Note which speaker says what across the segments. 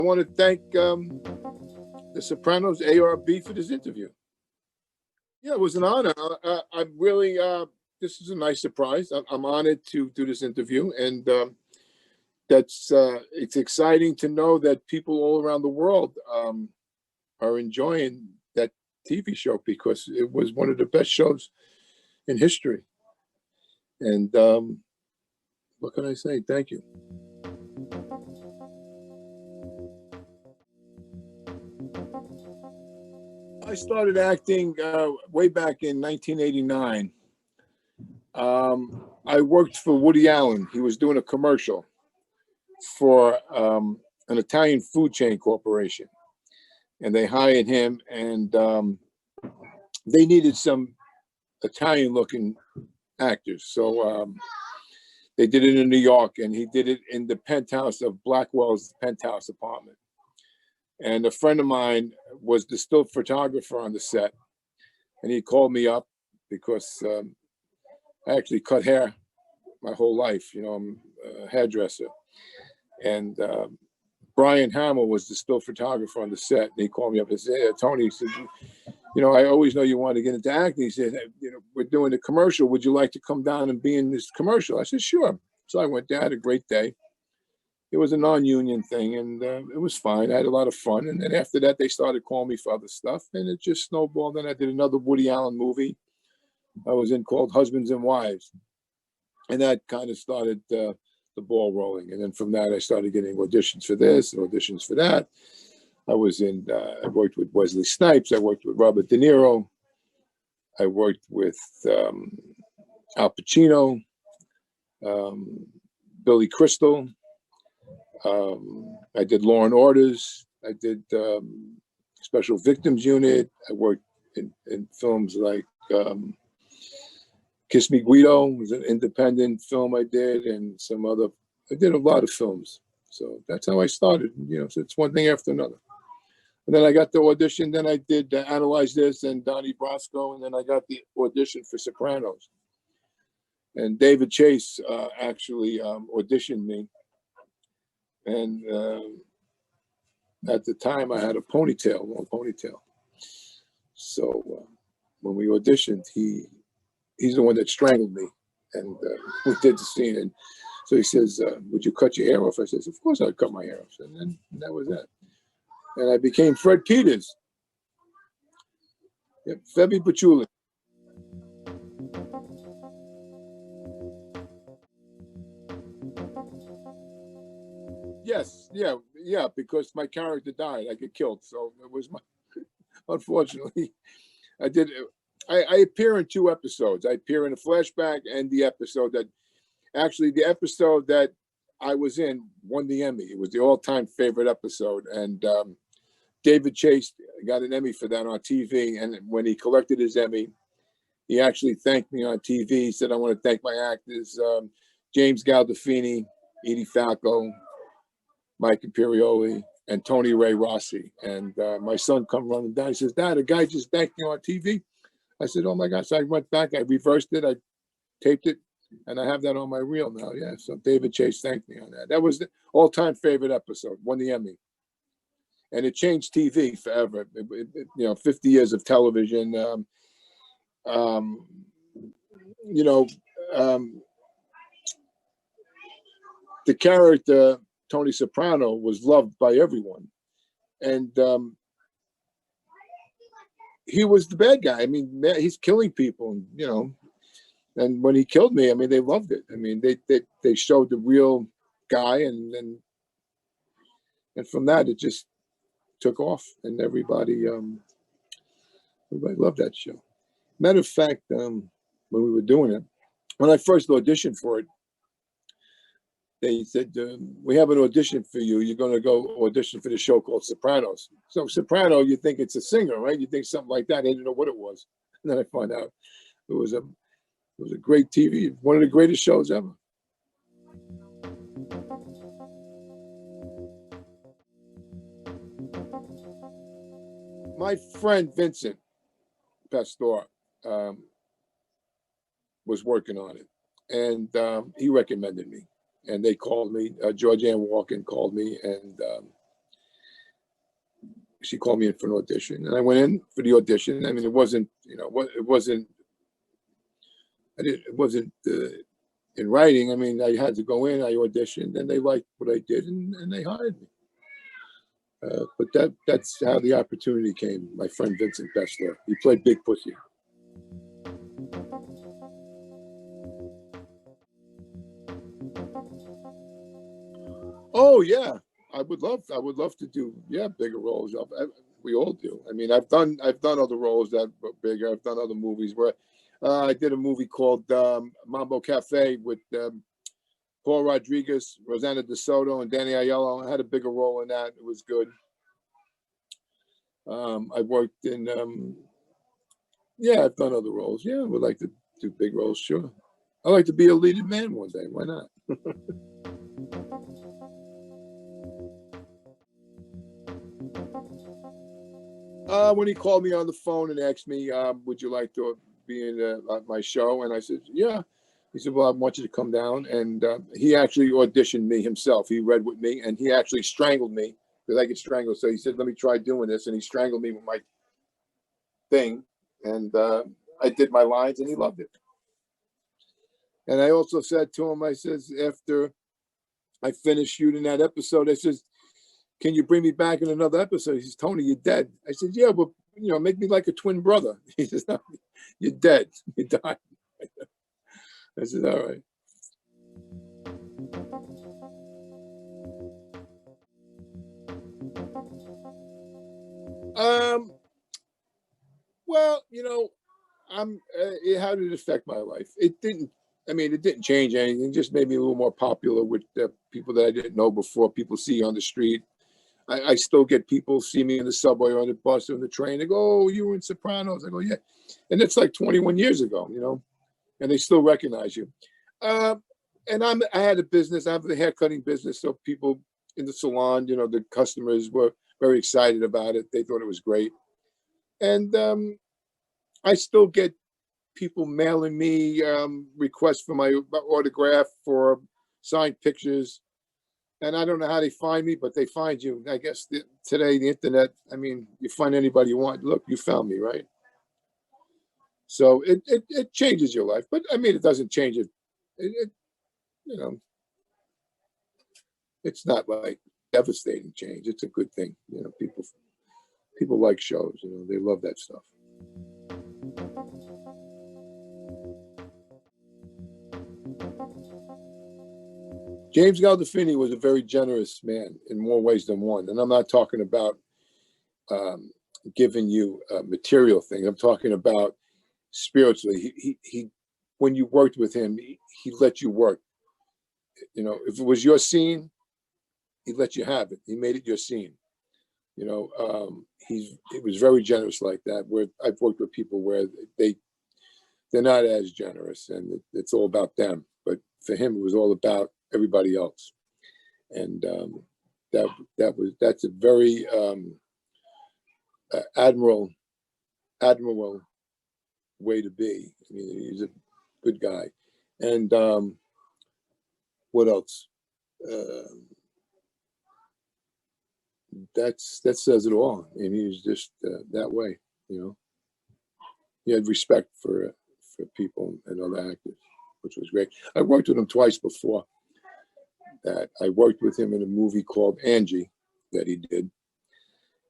Speaker 1: I want to thank the Sopranos ARB for this interview. Yeah, it was an honor. I'm really, this is a nice surprise. I'm honored to do this interview, and it's exciting to know that people all around the world are enjoying that TV show, because it was one of the best shows in history. And what can I say? Thank you. I started acting way back in 1989. I worked for Woody Allen. He was doing a commercial for an Italian food chain corporation, and they hired him, and they needed some Italian-looking actors. So they did it in New York, and he did it in the penthouse of Blackwell's penthouse apartment. And a friend of mine was the still photographer on the set, and he called me up because I actually cut hair my whole life. You know, I'm a hairdresser. And Brian Hamill was the still photographer on the set, and he called me up and said, "Hey, Tony," he said, "you know, I always know you want to get into acting." He said, "You know, we're doing a commercial. Would you like to come down and be in this commercial?" I said, "Sure." So I went down, had a great day. It was a non-union thing, and it was fine. I had a lot of fun. And then after that, they started calling me for other stuff, and it just snowballed. Then I did another Woody Allen movie I was in called Husbands and Wives. And that kind of started the ball rolling. And then from that, I started getting auditions for this and auditions for that. I worked with Wesley Snipes. I worked with Robert De Niro. I worked with Al Pacino, Billy Crystal. I did Law and Orders. I did Special Victims Unit. I worked in films like Kiss Me Guido was an independent film I did, and some other. I did a lot of films. So that's how I started. You know, so it's one thing after another. And then I got the audition. Then I did Analyze This and Donnie Brasco, and then I got the audition for Sopranos. And David Chase actually auditioned me. And at the time, I had a ponytail, long ponytail. So when we auditioned, he's the one that strangled me, and we did the scene. And so he says, "Would you cut your hair off?" I says, "Of course I'd cut my hair off." And then that was that. And I became Fred Peters. Yep, Febby Patchouli. Yes, yeah, because my character died. I get killed. So it was unfortunately, I did. I appear in 2 episodes. I appear in a flashback and the episode the episode that I was in won the Emmy. It was the all-time favorite episode. And David Chase got an Emmy for that on TV. And when he collected his Emmy, he actually thanked me on TV. He said, "I want to thank my actors, James Gandolfini, Edie Falco, Mike Imperioli, and Tony Ray Rossi." And my son come running down. He says, "Dad, a guy just thanked you on TV." I said, "Oh my gosh." So I went back, I reversed it, I taped it, and I have that on my reel now. Yeah, so David Chase thanked me on that. That was the all-time favorite episode, won the Emmy. And it changed TV forever. You know, 50 years of television. You know, the character, Tony Soprano, was loved by everyone. And he was the bad guy. I mean, he's killing people, you know. And when he killed me, I mean, they loved it. I mean, they showed the real guy, and from that it just took off, and everybody loved that show. Matter of fact, when we were doing it, when I first auditioned for it, they said, "We have an audition for you. You're going to go audition for the show called Sopranos." So Soprano, you think it's a singer, right? You think something like that. I didn't know what it was. And then I found out it was a great TV, one of the greatest shows ever. My friend Vincent Pastor was working on it, and he recommended me. And they called me. Georgianne Walken called me, and she called me in for an audition, and I went in for the audition. I mean, it wasn't, you know, it wasn't in writing. I mean, I had to go in, I auditioned, and they liked what I did, and they hired me. But that's how the opportunity came. My friend Vincent Bessler, he played Big Pussy. Oh yeah, I would love to do bigger roles. We all do. I mean, I've done other roles that were bigger. I've done other movies where I did a movie called Mambo Cafe with Paul Rodriguez, Rosanna DeSoto, and Danny Aiello. I had a bigger role in that. It was good. I worked in I've done other roles. Yeah, I would like to do big roles. Sure, I'd like to be a leading man one day. Why not? When he called me on the phone and asked me, would you like to be in my show? And I said, yeah. He said, well, I want you to come down. And he actually auditioned me himself. He read with me, and he actually strangled me because I get strangled. So he said, let me try doing this. And he strangled me with my thing. And I did my lines, and he loved it. And I also said to him, I says, after I finished shooting that episode, I says, can you bring me back in another episode? He says, Tony, you're dead. I said, yeah, but, you know, make me like a twin brother. He says, no, you're dead. You died. I said, all right. Well, you know, how did it affect my life? It didn't. I mean, it didn't change anything. It just made me a little more popular with people that I didn't know before. People see you on the street. I still get people see me in the subway or on the bus or on the train. They go, oh, you were in Sopranos. I go, yeah. And it's like 21 years ago, you know, and they still recognize you. And I had a business. I have a hair cutting business. So people in the salon, you know, the customers were very excited about it. They thought it was great. And I still get people mailing me requests for my autograph, for signed pictures. And I don't know how they find me, but they find you. I guess today, the internet, I mean, you find anybody you want. Look, you found me, right? So it changes your life. But, I mean, it doesn't change it. You know, it's not like devastating change. It's a good thing. You know, people like shows. You know, they love that stuff. James Gandolfini was a very generous man in more ways than one. And I'm not talking about giving you material things. I'm talking about spiritually. He when you worked with him, he let you work. You know, if it was your scene, he let you have it. He made it your scene. You know, he was very generous like that. Where I've worked with people where they're not as generous, and it's all about them. But for him, it was all about everybody else, and that's a very admirable way to be. I mean, he's a good guy. And what else? That says it all. I mean, he was just that way. You know, he had respect for people and other actors, which was great. I worked with him twice before that. I worked with him in a movie called Angie that he did.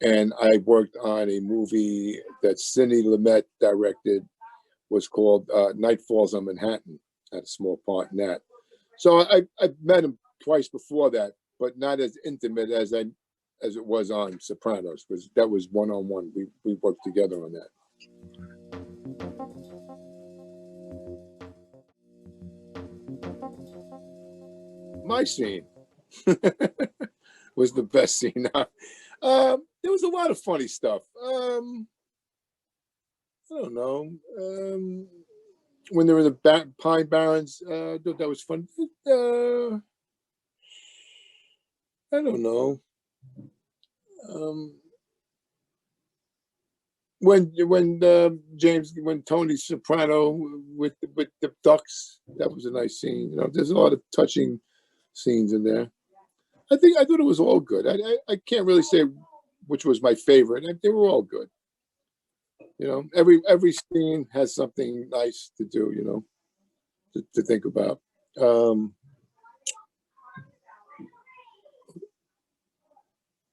Speaker 1: And I worked on a movie that Sidney Lumet directed, was called Night Falls on Manhattan. I had a small part in that. So I met him twice before that, but not as intimate as it was on Sopranos, because that was one-on-one. We worked together on that. My scene was the best scene. There was a lot of funny stuff. I don't know. When they were in the Pine Barrens, I thought that was fun. I don't know. When Tony Soprano with the ducks, that was a nice scene. You know, there's a lot of touching scenes in there. I thought it was all good. I can't really say which was my favorite. And they were all good. You know, every scene has something nice to do, you know, to think about.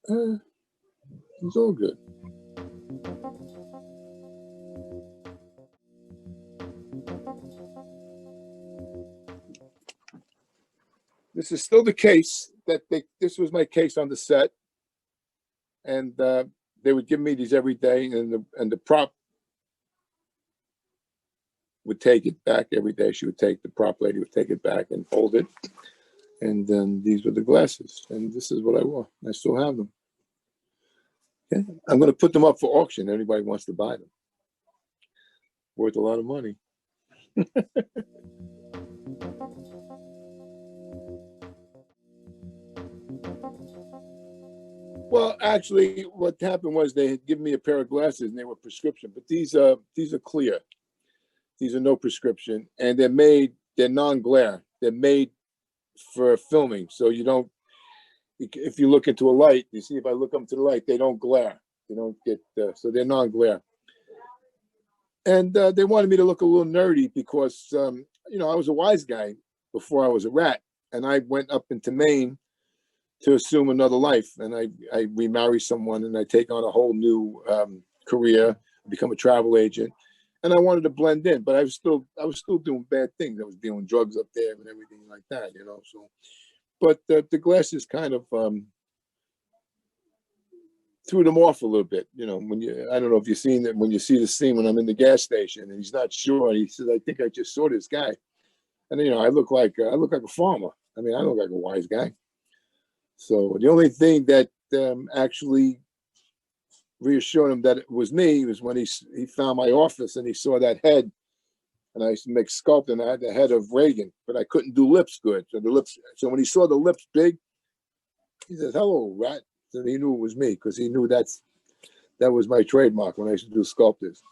Speaker 1: It's all good. This is still the case that this was my case on the set, and they would give me these every day, and the prop would take it back every day. She would the prop lady would take it back and hold it, and then these were the glasses, and this is what I wore. I still have them. Okay, I'm going to put them up for auction. Anybody wants to buy them? Worth a lot of money. Well, actually, what happened was they had given me a pair of glasses, and they were prescription. But these are clear. These are no prescription, and they're non-glare. They're made for filming, so you don't. If you look into a light, you see if I look up to the light, they don't glare. They don't get so they're non-glare. And they wanted me to look a little nerdy because you know, I was a wise guy before I was a rat, and I went up into Maine to assume another life, and I remarry someone, and I take on a whole new career, become a travel agent, and I wanted to blend in, but I was still doing bad things. I was dealing drugs up there and everything like that, you know. So, but the glasses kind of threw them off a little bit, you know. I don't know if you've seen it when you see the scene when I'm in the gas station and he's not sure, and he says, "I think I just saw this guy," and you know, I look like a farmer. I mean, I look like a wise guy. So the only thing that actually reassured him that it was me was when he found my office and he saw that head, and I used to make sculpt, and I had the head of Reagan, but I couldn't do lips good. So when he saw the lips big, he says, "Hello, rat." So he knew it was me because he knew that was my trademark when I used to do sculptors.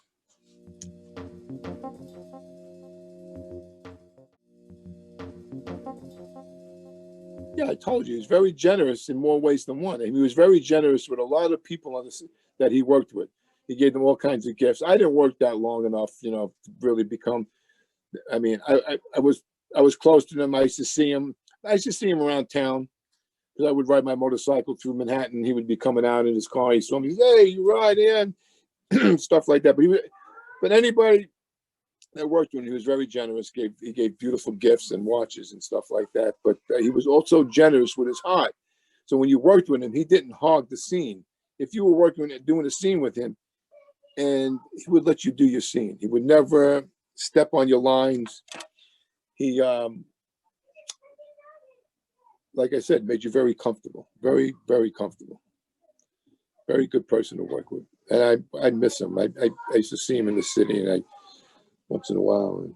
Speaker 1: Yeah, I told you, he's very generous in more ways than one. And he was very generous with a lot of people that he worked with. He gave them all kinds of gifts. I didn't work that long enough, you know, to really become. I mean, I was close to him. I used to see him around town because I would ride my motorcycle through Manhattan. He would be coming out in his car. He saw me. He said, "Hey, you ride in?" Stuff like that. But anybody that worked with him, he was very generous. He gave beautiful gifts and watches and stuff like that. But he was also generous with his heart. So when you worked with him, he didn't hog the scene. If you were doing a scene with him, and he would let you do your scene. He would never step on your lines. He, like I said, made you very comfortable. Very, very comfortable. Very good person to work with. And I miss him. I used to see him in the city, and once in a while. And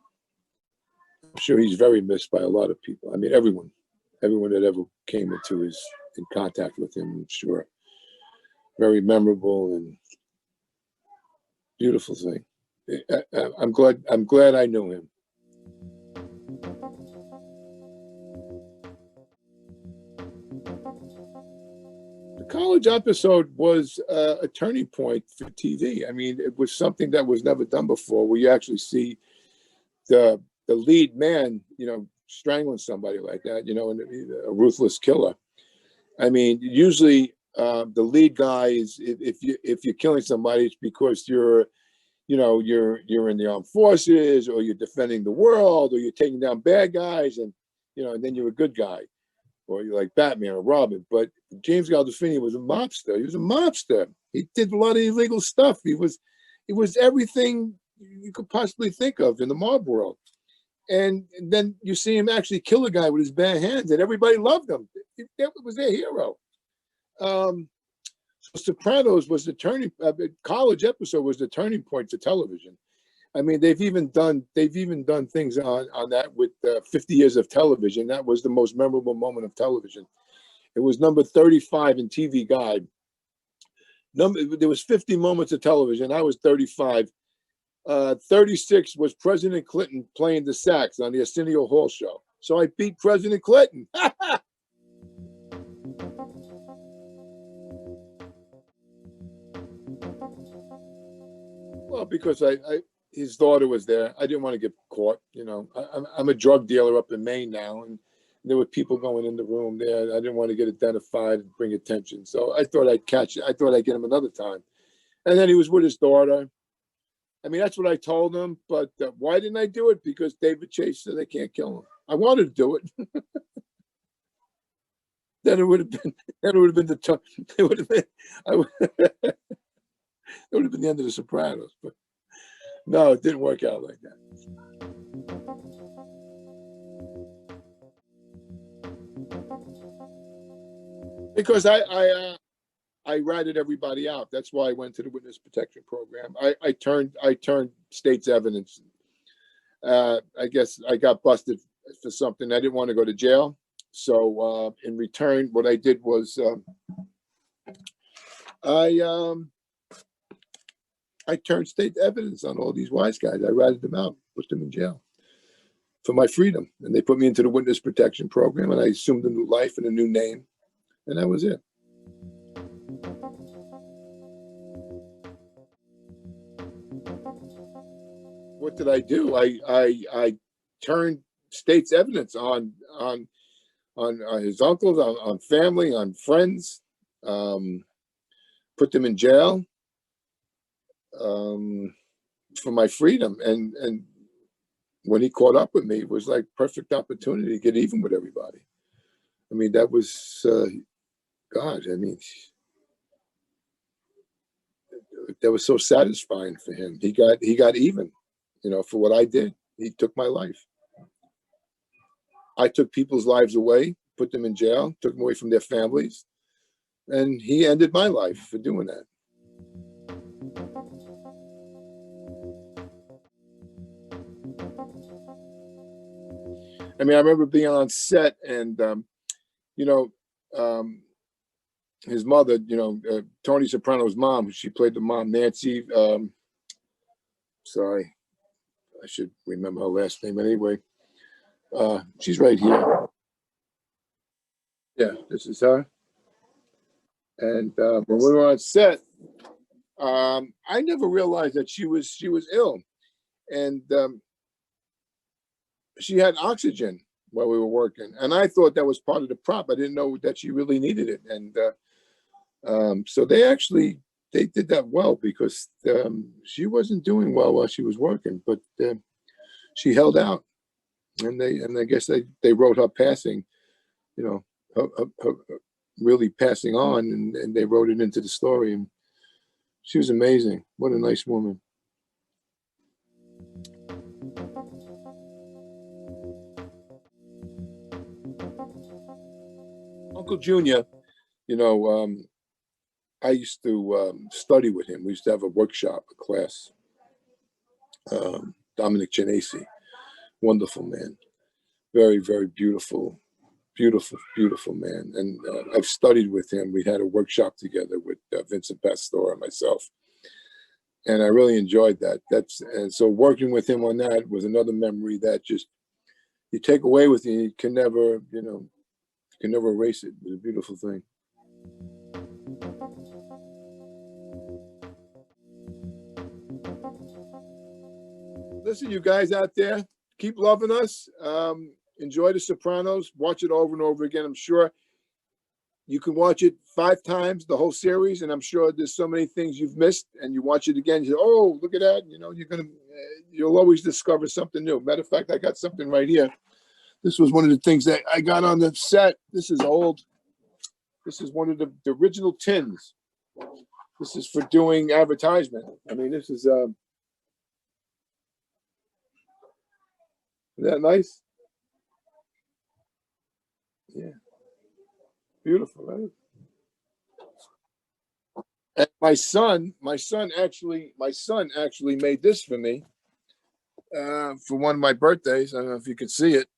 Speaker 1: I'm sure he's very missed by a lot of people. I mean, everyone that ever came in contact with him, I'm sure. Very memorable and beautiful thing. I'm glad I knew him. The college episode was a turning point for TV. I mean, it was something that was never done before, where you actually see the lead man, you know, strangling somebody like that, you know, and a ruthless killer. I mean, usually the lead guy is, if you're killing somebody, it's because you're in the armed forces, or you're defending the world, or you're taking down bad guys, and you know, and then you're a good guy, or you're like Batman or Robin. But James Gandolfini was a mobster. He was a mobster. He did a lot of illegal stuff. He was everything you could possibly think of in the mob world. And then you see him actually kill a guy with his bare hands, and everybody loved him. That was their hero. So Sopranos was the college episode was the turning point for television. I mean, they've even done things on that with 50 years of television. That was the most memorable moment of television. It was number 35 in TV Guide. There was 50 moments of television. I was 35. 36 was President Clinton playing the sax on the Arsenio Hall show. So I beat President Clinton. Well, because his daughter was there. I didn't want to get caught. I'm a drug dealer up in Maine now, and there were people going in the room there. I didn't want to get identified and bring attention. So I thought I'd catch it. I thought I'd get him another time. And then he was with his daughter. I mean, that's what I told him. But why didn't I do it? Because David Chase said they can't kill him. I wanted to do it. Then it would have been. Then it would have been the. It would have been. It would have been the end of the Sopranos. But no, it didn't work out like that. Because I ratted everybody out. That's why I went to the witness protection program. I turned state's evidence. I guess I got busted for something. I didn't want to go to jail. So in return, what I did was I turned state evidence on all these wise guys. I ratted them out, put them in jail for my freedom. And they put me into the witness protection program, and I assumed a new life and a new name. And that was it. What did I do? I turned state's evidence on his uncles, on family, on friends, put them in jail for my freedom. And when he caught up with me, it was like perfect opportunity to get even with everybody. I mean, that was God. I mean, that was so satisfying for him. He got even, for what I did. He took my life. I took people's lives away, put them in jail, took them away from their families, and he ended my life for doing that. I mean, I remember being on set, and his mother, Tony Soprano's mom, she played the mom, Nancy. Sorry, I should remember her last name anyway. She's right here. Yeah, this is her. And when we were on set, I never realized that she was ill, and she had oxygen while we were working, and I thought that was part of the prop. I didn't know that she really needed it, and so they did that well, because she wasn't doing well while she was working, but she held out, and I guess they wrote her passing, her really passing on, and they wrote it into the story, and she was amazing. What a nice woman. Uncle Junior, I used to study with him. We used to have a workshop, a class. Dominic Genesi, wonderful man, very, very beautiful man. And I've studied with him. We had a workshop together with Vincent Pastore and myself, and I really enjoyed that. And so working with him on that was another memory that just you take away with you. You can never, erase it. It was a beautiful thing. Listen, you guys out there, keep loving us. Enjoy The Sopranos. Watch it over and over again. I'm sure you can watch it 5 times, the whole series, and I'm sure there's so many things you've missed, and you watch it again, you say, oh, look at that. You'll always discover something new. Matter of fact, I got something right here. This was one of the things that I got on the set. This is old. This is one of the original tins. This is for doing advertisement. I mean, this is, isn't that nice? Yeah. Beautiful, right? And my son actually made this for me for one of my birthdays. I don't know if you can see it.